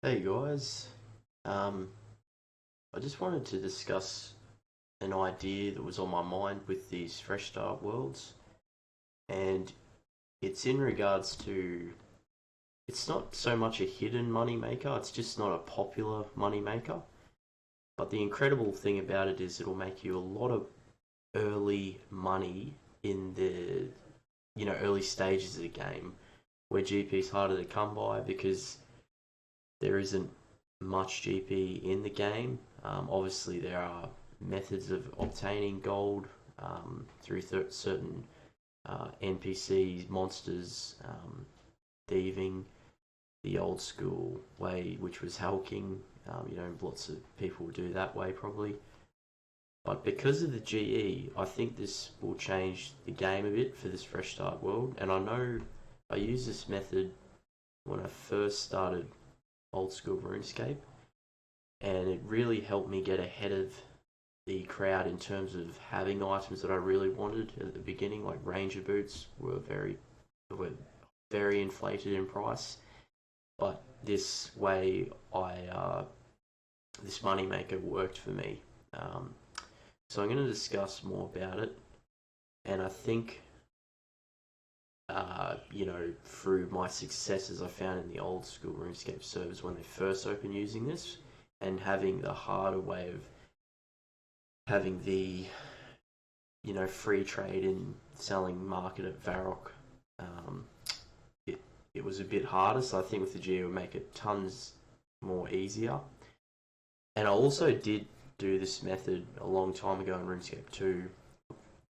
Hey guys, um, I just wanted to discuss an idea that was on my mind with these fresh start worlds, and it's in regards to it's not so much a hidden money maker, it's just not a popular money maker. But the incredible thing about it is it'll make you a lot of early money in the early stages of the game where GP is harder to come by because there isn't much GP in the game. Obviously, there are methods of obtaining gold through certain NPCs, monsters, thieving, the old school way, which was hulking. Lots of people do that way probably. But because of the GE, I think this will change the game a bit for this fresh start world. And I know I used this method when I first started old school Runescape, and it really helped me get ahead of the crowd in terms of having items that I really wanted at the beginning. Like ranger boots were very inflated in price, but this way this moneymaker worked for me. So I'm going to discuss more about it, and I think through my successes I found in the old school RuneScape servers when they first opened using this, and having the harder way of having the free trade in selling market at Varrock, um, it was a bit harder. So I think with the G it would make it tons more easier. And I also did do this method a long time ago in RuneScape 2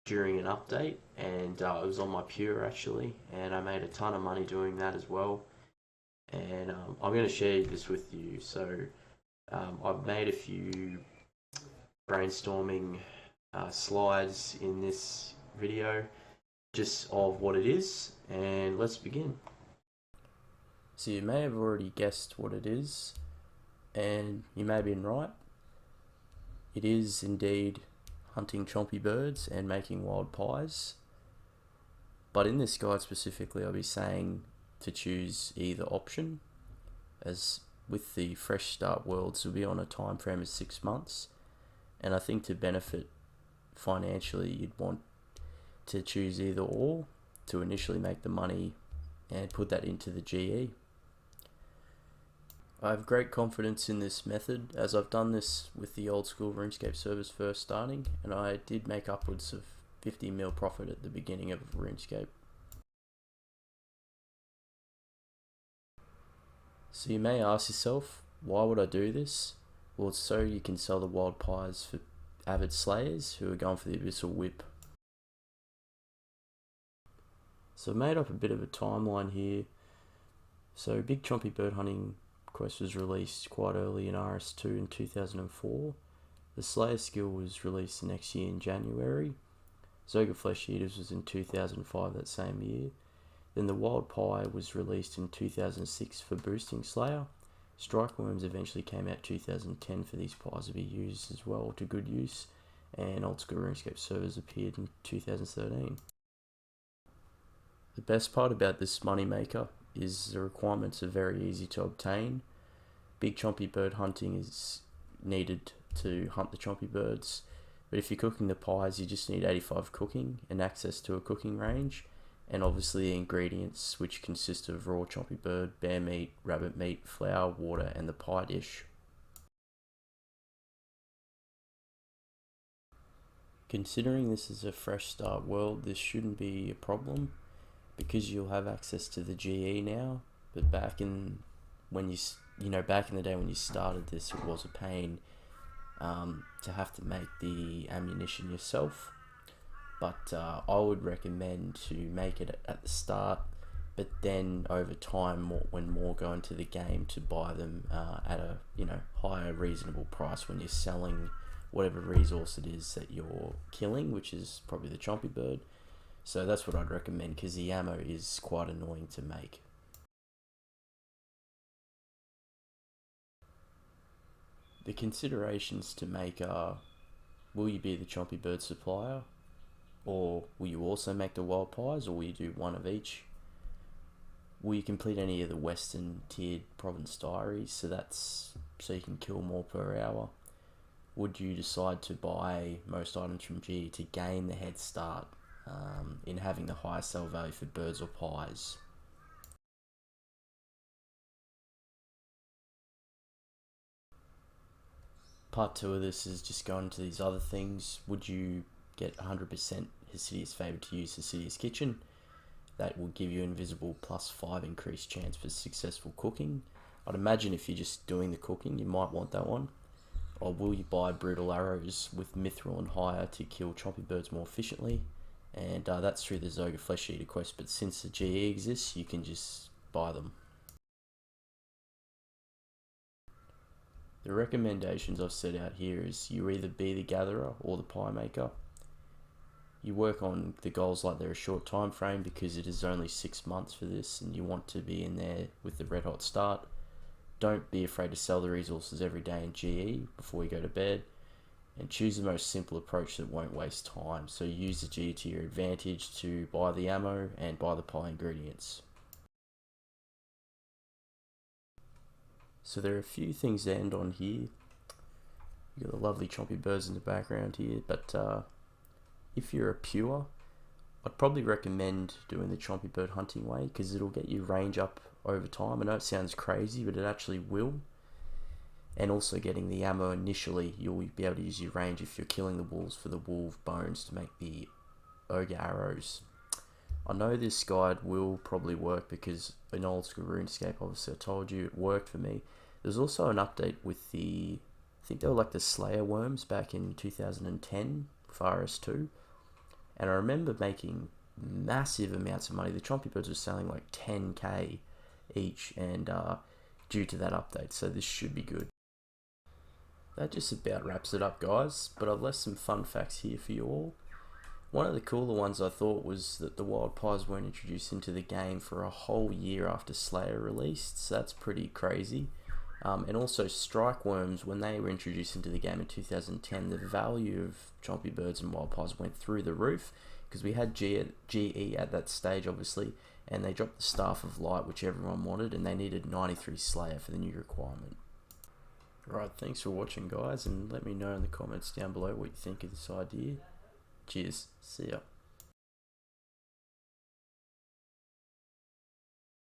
during an update, and it was on my pure actually, and I made a ton of money doing that as well. And I'm going to share this with you. So I've made a few brainstorming slides in this video just of what it is, and let's begin. So you may have already guessed what it is, and you may have been right. It is indeed hunting chompy birds and making wild pies. But in this guide specifically, I'll be saying to choose either option, as with the fresh start worlds will be on a time frame of 6 months, and I think to benefit financially you'd want to choose either or to initially make the money and put that into the GE. I have great confidence in this method, as I've done this with the old school RuneScape servers first starting, and I did make upwards of 50 mil profit at the beginning of RuneScape. So you may ask yourself, why would I do this? Well, it's so you can sell the wild pies for avid slayers who are going for the abyssal whip. So I've made up a bit of a timeline here. So Big Chompy Bird Hunting quest was released quite early in RS2 in 2004. The Slayer skill was released the next year in January. Zoga Flesh Eaters was in 2005 that same year. Then the Wild Pie was released in 2006 for boosting Slayer. Strike Worms eventually came out 2010 for these pies to be used as well to good use, and Old School RuneScape servers appeared in 2013. The best part about this moneymaker is the requirements are very easy to obtain. Big chompy bird hunting is needed to hunt the chompy birds, but if you're cooking the pies you just need 85 cooking and access to a cooking range, and obviously the ingredients, which consist of raw chompy bird, bear meat, rabbit meat, flour, water, and the pie dish. Considering this is a fresh start world, this shouldn't be a problem because you'll have access to the GE now. But back in back in the day when you started this, it was a pain to have to make the ammunition yourself. But I would recommend to make it at the start, but then over time, when more go into the game, to buy them at a higher reasonable price when you're selling whatever resource it is that you're killing, which is probably the chompy bird. So that's what I'd recommend, because the ammo is quite annoying to make. The considerations to make are, will you be the chompy bird supplier? Or will you also make the wild pies, or will you do one of each? will you complete any of the Western tiered province diaries? So that's so you can kill more per hour. Would you decide to buy most items from GE to gain the head start in having the highest sell value for birds or pies? Part 2 of this is just going to these other things. Would you get 100% Hasidius favoured to use Hasidius Kitchen? That will give you invisible +5 increased chance for successful cooking. I'd imagine if you're just doing the cooking, you might want that one. Or will you buy brutal arrows with mithril and higher to kill chompy birds more efficiently? And that's through the Zoga Flesh Eater quest, but since the GE exists, you can just buy them. The recommendations I've set out here is you either be the gatherer or the pie maker. You work on the goals like they're a short time frame because it is only 6 months for this and you want to be in there with the red hot start. Don't be afraid to sell the resources every day in GE before you go to bed, and choose the most simple approach that won't waste time. So use the GE to your advantage to buy the ammo and buy the pie ingredients. So there are a few things to end on here. You've got the lovely chompy birds in the background here, but if you're a pure, I'd probably recommend doing the chompy bird hunting way because it'll get you range up over time. I know it sounds crazy, but it actually will. And also getting the ammo initially, you'll be able to use your range if you're killing the wolves for the wolf bones to make the ogre arrows. I know this guide will probably work because in old school RuneScape, obviously I told you it worked for me. There's also an update with the, I think they were like the Slayer worms back in 2010 with RS2. And I remember making massive amounts of money. The chompy birds were selling like 10k each, and due to that update, so this should be good. That just about wraps it up, guys, but I've left some fun facts here for you all. One of the cooler ones I thought was that the wild pies weren't introduced into the game for a whole year after Slayer released, so that's pretty crazy. And also strike worms, when they were introduced into the game in 2010, the value of chompy birds and wild pies went through the roof because we had GE at that stage, obviously, and they dropped the Staff of Light, which everyone wanted, and they needed 93 Slayer for the new requirement. Right, thanks for watching, guys, and let me know in the comments down below what you think of this idea. Cheers, see ya.